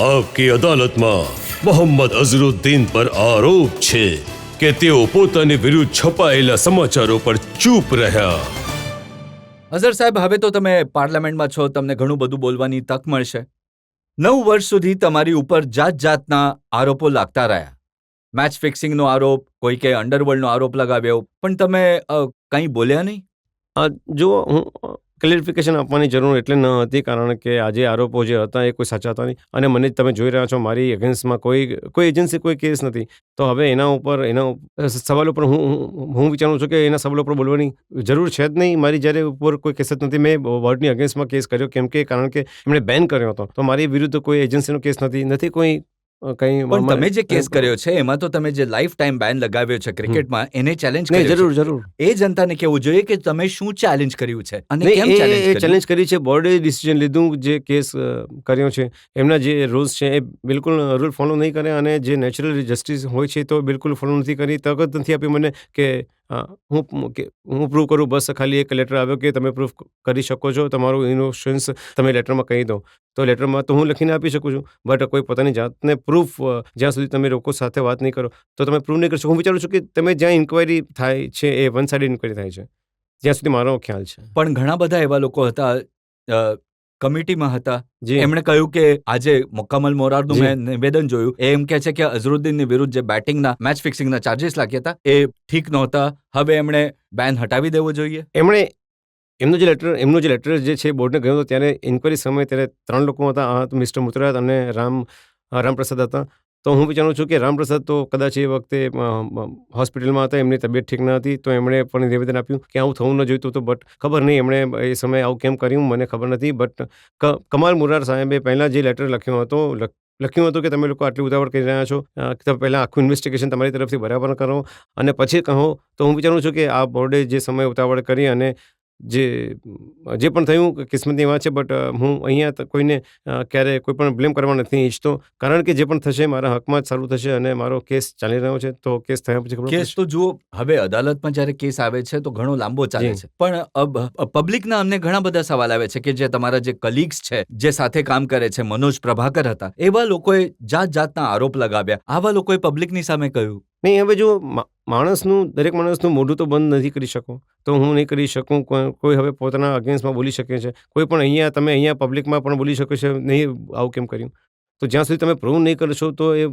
આપકી અદાલતમાં મોહમ્મદ અઝરુદ્દીન પર આરોપ છે કે તેઓ પોતાની વિરુદ્ધ છપાયેલા સમાચારો પર ચૂપ રહ્યા. અઝર સાહેબ, હવે તો તમે પાર્લામેન્ટમાં છો, તમને ઘણું બધું બોલવાની તક મળશે. 9 વર્ષ સુધી તમારી ઉપર જાત જાતના આરોપો લાગતા રહ્યા. મેચ ફિક્સિંગનો આરોપ, કોઈકે અંડરવર્લ્ડનો આરોપ લગાવ્યો, પણ તમે કંઈ બોલ્યા નહીં. જો હું ક્લેરિફિકેશન આપવાની જરૂર એટલે ન હતી, કારણ કે આજે આરોપો જે હતા એ કોઈ સાચા હતા નહીં, અને મને તમે જોઈ રહ્યા છો મારી એગેન્સ્ટમાં કોઈ એજન્સી કોઈ કેસ નથી. તો હવે એના સવાલો પર હું વિચારું છું કે એના સવાલો પર બોલવાની જરૂર છે જ નહીં. મારી જ્યારે ઉપર કોઈ કેસ જ નથી. મેં બોર્ડની અગેન્સ્ટમાં કેસ કર્યો કારણ કે એમણે બેન કર્યો હતો. તો મારી વિરુદ્ધ કોઈ એજન્સીનો કેસ નથી કોઈ કંઈ. પણ તમે જે કેસ કર્યો છે એમાં તો તમે જે લાઈફ ટાઈમ બેન લગાવ્યો છે ક્રિકેટમાં, એને ચેલેન્જ કર્યો. જરૂર એ જનતાને કહેવું જોઈએ કે તમે શું ચેલેન્જ કર્યું છે અને કેમ ચેલેન્જ કરી છે. બોર્ડે ડિસિઝન લીધું, જે કેસ કર્યો છે એમના જે રૂલ્સ છે એ બિલકુલ રૂલ ફોલો નહીં કરે, અને જે નેચરલ જસ્ટિસ હોય છે તો બિલકુલ ફોલો નથી કરી. તકત નથી આપી મને કે હું પ્રૂવ કરું. બસ ખાલી એક લેટર આવ્યો કે તમે પ્રૂફ કરી શકો છો, તમારું ઇનોસન્સ તમે લેટરમાં કહી દો. તો લેટરમાં તો હું લખીને આપી શકું છું, બટ કોઈ પોતાની જાતને પ્રૂફ જ્યાં સુધી તમે લોકો સાથે વાત નહીં કરો તો તમે પ્રૂવ નહીં કરી શકો. હું વિચારું છું કે તમે જ્યાં ઇન્ક્વાયરી થાય છે એ વન સાઇડ ઇન્ક્વાયરી થાય છે, જ્યાં સુધી મારો ખ્યાલ છે. પણ ઘણા બધા એવા લોકો હતા, કમિટીમાં હતા, એમણે કહ્યું કે આજે મુકમ્મલ મોરારનું મેં નિવેદન જોયું, એ એમ કહે છે કે અઝરુદ્દીનની વિરુદ્ધ જે બેટિંગના મેચ ફિક્સિંગના ચાર્જીસ લાગ્યા હતા એ ઠીક નહોતા, હવે એમણે બેન હટાવી દેવો જોઈએ. એમનો જે લેટર જે છે બોર્ડને ગયો હતો ત્યારે ઇન્ક્વાયરી સમયે ત્યારે 3 લોકો હતા, મિસ્ટર મુતરાદ અને રામપ્રસાદ હતા. તો હું વિચારું છું કે રામપ્રસાદ તો કદાચ એ વખતે હોસ્પિટલમાં હતા, એમની તબિયત ઠીક ન હતી, તો એમણે પણ નિવેદન આપ્યું કે આવું થવું ન જોઈતું હતું. બટ ખબર નહીં એમણે એ સમયે આવું કેમ કર્યું, મને ખબર નથી. બટ કમાલ મુરાર સાહેબે પહેલાં જે લેટર લખ્યું હતું કે તમે લોકો આટલી ઉતાવળ કરી રહ્યા છો, તમે પહેલાં આખું ઇન્વેસ્ટિગેશન તમારી તરફથી બરાબર કરો અને પછી કહો. તો હું વિચારું છું કે આ બોર્ડે જે સમય ઉતાવળ કરી અને જે પણ થયું કિસ્મતની વાત છે. બટ હું અહીંયા કોઈને ક્યારે કોઈ પણ બ્લેમ કરવા નથી ઈચ્છતો, કારણ કે જે પણ થશે મારા હકમાં જ સારું થશે, અને મારો કેસ ચાલી રહ્યો છે. તો કેસ થયા પછી કેસ તો જુઓ, હવે અદાલતમાં જ્યારે કેસ આવે છે તો ઘણો લાંબો ચાલે છે. પણ પબ્લિકના અમને ઘણા બધા સવાલ આવે છે કે જે તમારા જે કલીગ્સ છે, જે સાથે કામ કરે છે, મનોજ પ્રભાકર હતા, એવા લોકોએ જાતના આરોપ લગાવ્યા. આવા લોકોએ પબ્લિકની સામે કહ્યું નહીં. હવે જો દરેક માણસનું મોઢું તો બંધ નથી કરી શકો, તો હું નહીં કરી શકું. કોઈ હવે પોતાના અગેન્સ્ટમાં બોલી શકે છે, કોઈ પણ તમે અહીંયા પબ્લિકમાં પણ બોલી શકો છો નહીં આવું કેમ કર્યું. તો જ્યાં સુધી તમે પ્રૂવ નહીં કરશો તો એ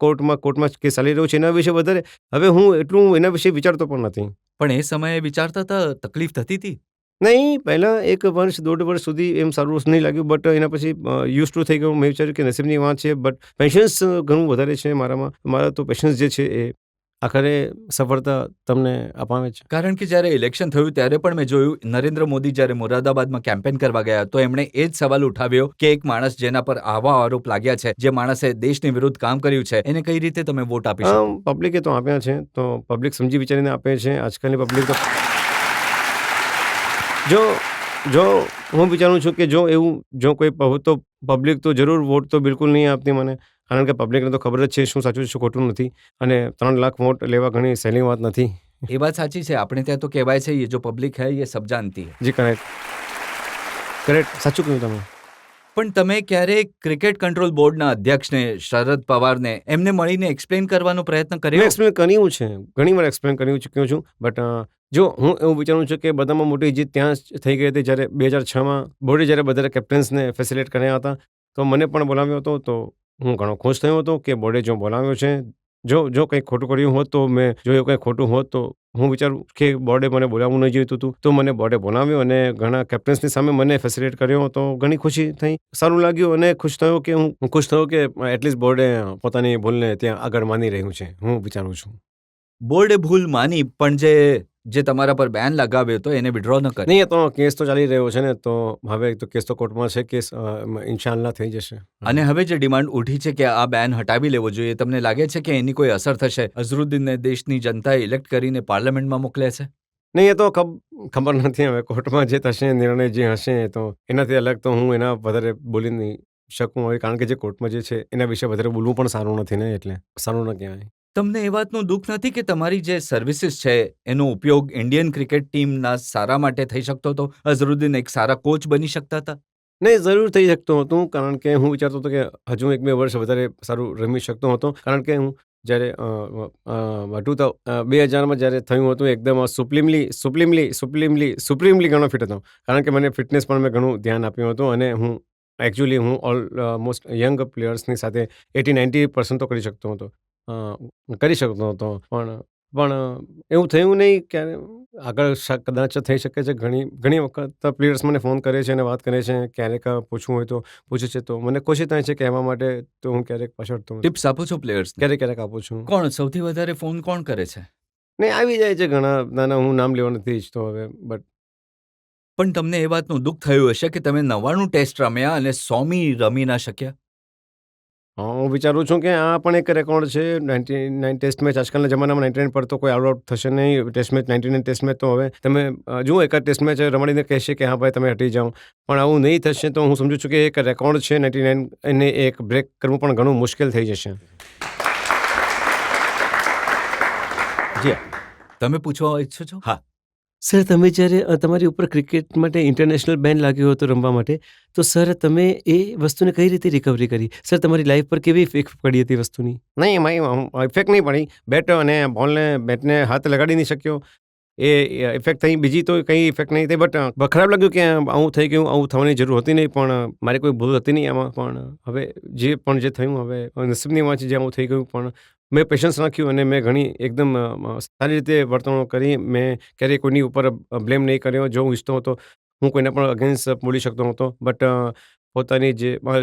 કોર્ટમાં કેસ ચાલી રહ્યો છે એના વિશે વધારે હવે હું એટલું એના વિશે વિચારતો પણ નથી. પણ એ સમયે વિચારતા હતા, તકલીફ થતી હતી નહીં. પહેલાં 1 વર્ષ 1.5 વર્ષ સુધી એમ સારું નહીં લાગ્યું, બટ એના પછી યુઝ ટુ થઈ ગયું. મેં વિચાર્યું કે નસીબની વાત છે, બટ પેશન્સ ઘણું વધારે છે મારા તો પેશન્સ જે છે એ આખરે સફળતા તમને અપાવે છે. કારણ કે જ્યારે ઇલેક્શન થયું ત્યારે પણ મેં જોયું, નરેન્દ્ર મોદી જ્યારે મોરાદાબાદમાં કેમ્પેન કરવા ગયા તો એમણે એ જ સવાલ ઉઠાવ્યો કે એક માણસ જેના પર આવા આરોપ લાગ્યા છે, જે માણસે દેશની વિરુદ્ધ કામ કર્યું છે, એને કઈ રીતે તમે વોટ આપી શકો? પબ્લિકે તો આપ્યા છે, તો પબ્લિક સમજી વિચારીને આપે છે. આજકાલની પબ્લિક તો જો હું વિચારું છું કે જો કોઈ તો પબ્લિક તો જરૂર વોટ તો બિલકુલ નહીં આપતી મને, કારણ કે પબ્લિકને તો ખબર જ છે શું સાચું શું ખોટું નથી, અને 3 લાખ વોટ લેવા ઘણી સહેલી વાત નથી. એ વાત સાચી છે. આપણે ત્યાં તો કહેવાય છે ये जो पब्लिक है ये सब जानती है. જી કરેક્ટ સાચું કહ્યું તમે. પણ તમે ક્યારેક ક્રિકેટ કંટ્રોલ બોર્ડના અધ્યક્ષને, શરદ પવારને, એમને મળીને એક્સપ્લેન કરવાનો પ્રયત્ન કર્યો? એક્સપ્લેન કર્યું છે, ઘણી વાર એક્સપ્લેન કરી ચૂક્યો છું. બટ જો હું એવું વિચારું છું કે બધામાં મોટી જીત ત્યાં થઈ ગઈ હતી જ્યારે 2006માં બોર્ડે જ્યારે બધા કેપ્ટન્સને ફેસિલિટેટ કર્યા હતા, તો મને પણ બોલાવ્યો હતો. તો હું ઘણો ખુશ થયો હતો કે બોર્ડે જો બોલાવ્યો છે. જો કંઈ ખોટું કર્યું હોત તો જો એવું કંઈ ખોટું હોત તો હું વિચારું કે બોર્ડે મને બોલાવવું નહીં જોઈતું હતું. તો મને બોર્ડે બોલાવ્યો અને ઘણા કેપ્ટન્સની સામે મને ફેસિલિટેટ કર્યો, તો ઘણી ખુશી થઈ, સારું લાગ્યું, અને ખુશ થયો કે એટલીસ્ટ બોર્ડે પોતાની ભૂલને ત્યાં આગળ માની રહ્યું છે. હું વિચારું છું બોર્ડે ભૂલ માની, પણ જે તમારા પર બેન લગાવ્યો તો એને વિડ્રો ન કરે. નહીં, તો કેસ તો ચાલી રહ્યો છે ને, તો હવે તો કેસ તો કોર્ટમાં છે, કેસ ઇન્શાઅલ્લાહ થઈ જશે. અને હવે જે ડિમાન્ડ ઉઠી છે કે આ બેન હટાવી લેવો જોઈએ, તમને લાગે છે કે એની કોઈ અસર થશે? અઝરુદ્દીનને દેશની જનતાએ ઇલેક્ટ કરીને પાર્લામેન્ટમાં મોકલ્યા છે. નહીં, એ તો ખબર નથી. હવે કોર્ટમાં જે થશે, નિર્ણય જે હશે, તો એનાથી અલગ તો હું એના વધારે બોલી નહીં શકું, કારણ કે જે કોર્ટમાં જે છે એના વિશે વધારે બોલવું પણ સારું નથી ને, એટલે સારું ન કહેવાય. તમને એ વાતનું દુઃખ નથી કે તમારી જે સર્વિસીસ છે એનો ઉપયોગ ઇન્ડિયન ક્રિકેટ ટીમના સારા માટે થઈ શકતો હતો? અઝરુદ્દીન એક સારા કોચ બની શકતા હતા. નહીં, જરૂર થઈ શકતું હતું, કારણ કે હું વિચારતો હતો કે હજુ 1-2 વર્ષ વધારે સારું રમી શકતો હતો. કારણ કે હું જ્યારે 2000માં જ્યારે થયું હતું, એકદમ સુપ્રીમલી ઘણો ફિટ હતો. કારણ કે મને ફિટનેસ પણ મેં ઘણું ધ્યાન આપ્યું હતું અને એકચ્યુઅલી હું ઓલમોસ્ટ યંગ પ્લેયર્સની સાથે 80-90% તો કરી શકતો હતો. પણ એવું થયું નહીં. ક્યારે આગળ કદાચ થઈ શકે છે. ઘણી વખત પ્લેયર્સ મને ફોન કરે છે અને વાત કરે છે. ક્યારેક પૂછવું હોય તો પૂછે છે, તો મને કોશિશ થાય છે કહેવા માટે, તો હું ક્યારેક પાછળતો નથી. ટિપ્સ આપો છો પ્લેયર્સને? ક્યારેક આપું છું. કોણ સૌથી વધારે ફોન કોણ કરે છે? નહીં, આવી જાય છે ઘણા નાના, હું નામ લેવા નથી ઈચ્છતો હવે, બટ પણ તમને એ વાતનું દુઃખ થયું હશે કે તમે 99 ટેસ્ટ રમ્યા અને 100મી રમી ના શક્યા. હું વિચારું છું કે આ પણ એક રેકોર્ડ છે. 99 ટેસ્ટ મેચ આજકાલના જમાનામાં 99 પર તો કોઈ આઉટ થશે નહીં. ટેસ્ટ મેચ 99 ટેસ્ટ મેચ તો હવે તમે જુઓ, એકાદ ટેસ્ટ મેચ રમાડીને કહેશે કે હા ભાઈ તમે હટી જાઓ, પણ આવું નહીં થશે. તો હું સમજુ છું કે એક રેકોર્ડ છે 99, એને એક બ્રેક કરવું પણ ઘણું મુશ્કેલ થઈ જશે. જી તમે પૂછવા ઈચ્છો છો? હા. સર, તમે જ્યારે તમારી ઉપર ક્રિકેટ માટે ઇન્ટરનેશનલ બેન લાગ્યો હતો રમવા માટે, તો સર તમે એ વસ્તુને કઈ રીતે રિકવરી કરી? સર, તમારી લાઈફ પર કેવી ઇફેક્ટ પડી હતી વસ્તુની? નહીં, એમાં ઇફેક્ટ નહીં પડી. બેટ અને બેટને હાથ લગાડી નહીં શક્યો, એ ઇફેક્ટ થઈ. બીજી તો કંઈ ઇફેક્ટ નહીં થઈ. બટ ખરાબ લાગ્યું કે આવું થઈ ગયું. આવું થવાની જરૂર હતી નહીં, પણ મારી કોઈ ભૂલ હતી નહીં આમાં. પણ હવે જે થયું, હવે નસીબની વાત છે જે આવું થઈ ગયું. પણ મેં પેશન્સ રાખ્યું અને મેં ઘણી એકદમ સારી રીતે વર્તણૂક કરી. મેં ક્યારેય કોઈની ઉપર બ્લેમ નહીં કર્યો. જો હું ઈચ્છતો હતો, હું કોઈને પણ અગેન્સ્ટ બોલી શકતો હતો. બટ પોતાની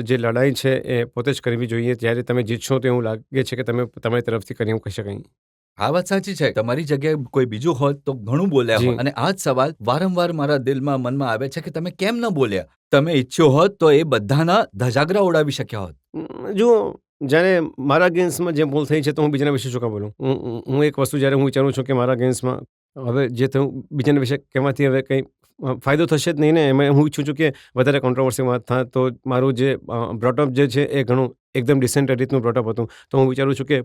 જે લડાઈ છે એ પોતે જ કરવી જોઈએ. જ્યારે તમે જીતશો તો એવું લાગે છે કે તમે તમારી તરફથી કરી, હું કહી શકાય. આ વાત સાચી છે. તમારી જગ્યાએ કોઈ બીજું હોત તો ઘણું બોલ્યા જી. હોત. અને આ જ સવાલ વારંવાર મારા મનમાં આવે છે કે તમે કેમ ન બોલ્યા? તમે ઈચ્છ્યો હોત તો એ બધાના ધજાગરા ઉડાવી શક્યા હોત. જુઓ, જ્યારે મારા ગેમ્સમાં જે ભૂલ થઈ છે તો હું બીજાના વિશે શું કામ બોલું? હું એક વસ્તુ જ્યારે હું વિચારું છું કે મારા ગેમ્સમાં હવે જે થયું બીજાના વિશે કહેવાથી હવે કંઈ ફાયદો થશે જ નહીં ને. એમાં હું ઈચ્છું છું કે વધારે કોન્ટ્રોવર્સી વાત થાય. તો મારું જે બ્રોટઅપ જે છે એ ઘણું એકદમ ડિસેન્ટ રીતનું બ્રોટઅપ હતું. તો હું વિચારું છું કે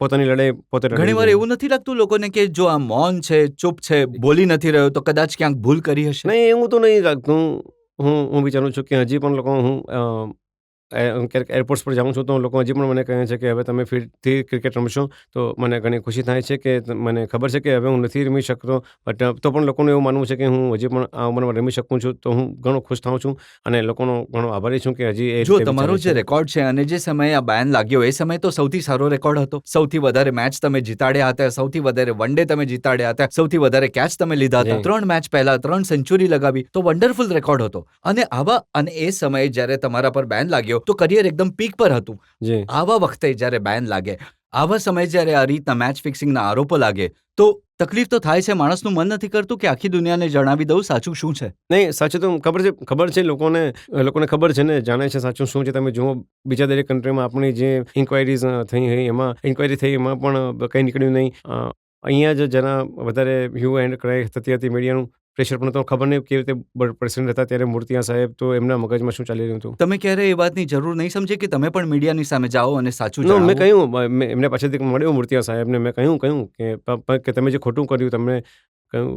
પોતાની લડાઈ પોતે લડવી ઘણી વાર જોઈએ. એવું નથી લાગતું લોકોને કે જો આ મૌન છે, ચૂપ છે, બોલી નથી રહ્યો તો કદાચ ક્યાંક ભૂલ કરી હશે? નહીં, એવું તો નહીં લાગતું. હું વિચારું છું કે હજી પણ લોકો, હું ક્યારેક એરપોર્ટ્સ પર જાઉં છું તો લોકો હજી પણ મને કહે છે કે હવે તમે ફિરથી ક્રિકેટ રમશો, તો મને ઘણી ખુશી થાય છે કે મને ખબર છે કે હવે હું નથી રમી શકતો. બટ તો પણ લોકોનું એવું માનવું છે કે હું હજી પણ આ ઉંમરમાં રમી શકું છું. તો હું ઘણો ખુશ થાઉં છું અને લોકોનો ઘણો આભારી છું કે હજી એ જો રીતે તમારો વિચારે જે છે. રેકોર્ડ છે અને જે સમયે આ બેન લાગ્યો એ સમય તો સૌથી સારો રેકોર્ડ હતો. સૌથી વધારે મેચ તમે જીતાડ્યા હતા, સૌથી વધારે વન ડે તમે જીતાડ્યા હતા, સૌથી વધારે કેચ તમે લીધા હતા, જી. 3 મેચ પહેલા 3 સેન્ચુરી લગાવી, તો વન્ડરફુલ રેકોર્ડ હતો. અને એ સમયે જ્યારે તમારા પર બેન લાગ્યો તો કરિયર એકદમ પીક પર હતું. જી. આવા વખતે જ્યારે બેન લાગે, આવા સમયે જ્યારે આ રીતના મેચ ફિક્સિંગના આરોપો લાગે, તો તકલીફ તો થાય છે. માણસનું મન નથી કરતું કે આખી દુનિયાને જણાવી દઉં સાચું શું છે. નહીં, સાચું તો ખબર છે લોકોને ખબર છે ને, જાણે છે સાચું શું છે. તમે જુઓ, બીજા દરેક કન્ટ્રીમાં આપણી જે ઇન્ક્વાયરીઝ ઇન્ક્વાયરી થઈ એમાં પણ કંઈ નીકળ્યું નહીં. અહીંયા જ જરા વધારે હ્યુ એન્ડ ક્રાય થતી હતી. મીડિયાનું પ્રેશર પણ તો ખબર નહીં કેવી રીતે પ્રેસિડન્ટ હતા ત્યારે મૂર્તિયા સાહેબ, તો એમના મગજમાં શું ચાલી રહ્યું હતું. તમે ક્યારે એ વાતની જરૂર નહીં સમજે કે તમે પણ મીડિયાની સામે જાઓ અને સાચું નો, મેં જણાવો? કહ્યું, એમને પાછળથી મળ્યો મૂર્તિયા સાહેબને. મેં કહ્યું કે તમે જે ખોટું કર્યું, તમને કહ્યું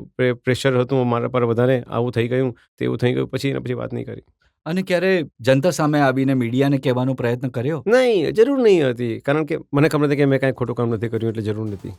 પ્રેશર હતું મારા પર વધારે, આવું થઈ ગયું, તેવું થઈ ગયું, પછી એના પછી વાત નહીં કરી. અને ક્યારે જનતા સામે આવીને મીડિયાને કહેવાનો પ્રયત્ન કર્યો? નહીં, જરૂર નહીં હતી. કારણ કે મને ખબર હતી કે મેં કાંઈ ખોટું કામ નથી કર્યું, એટલે જરૂર નથી.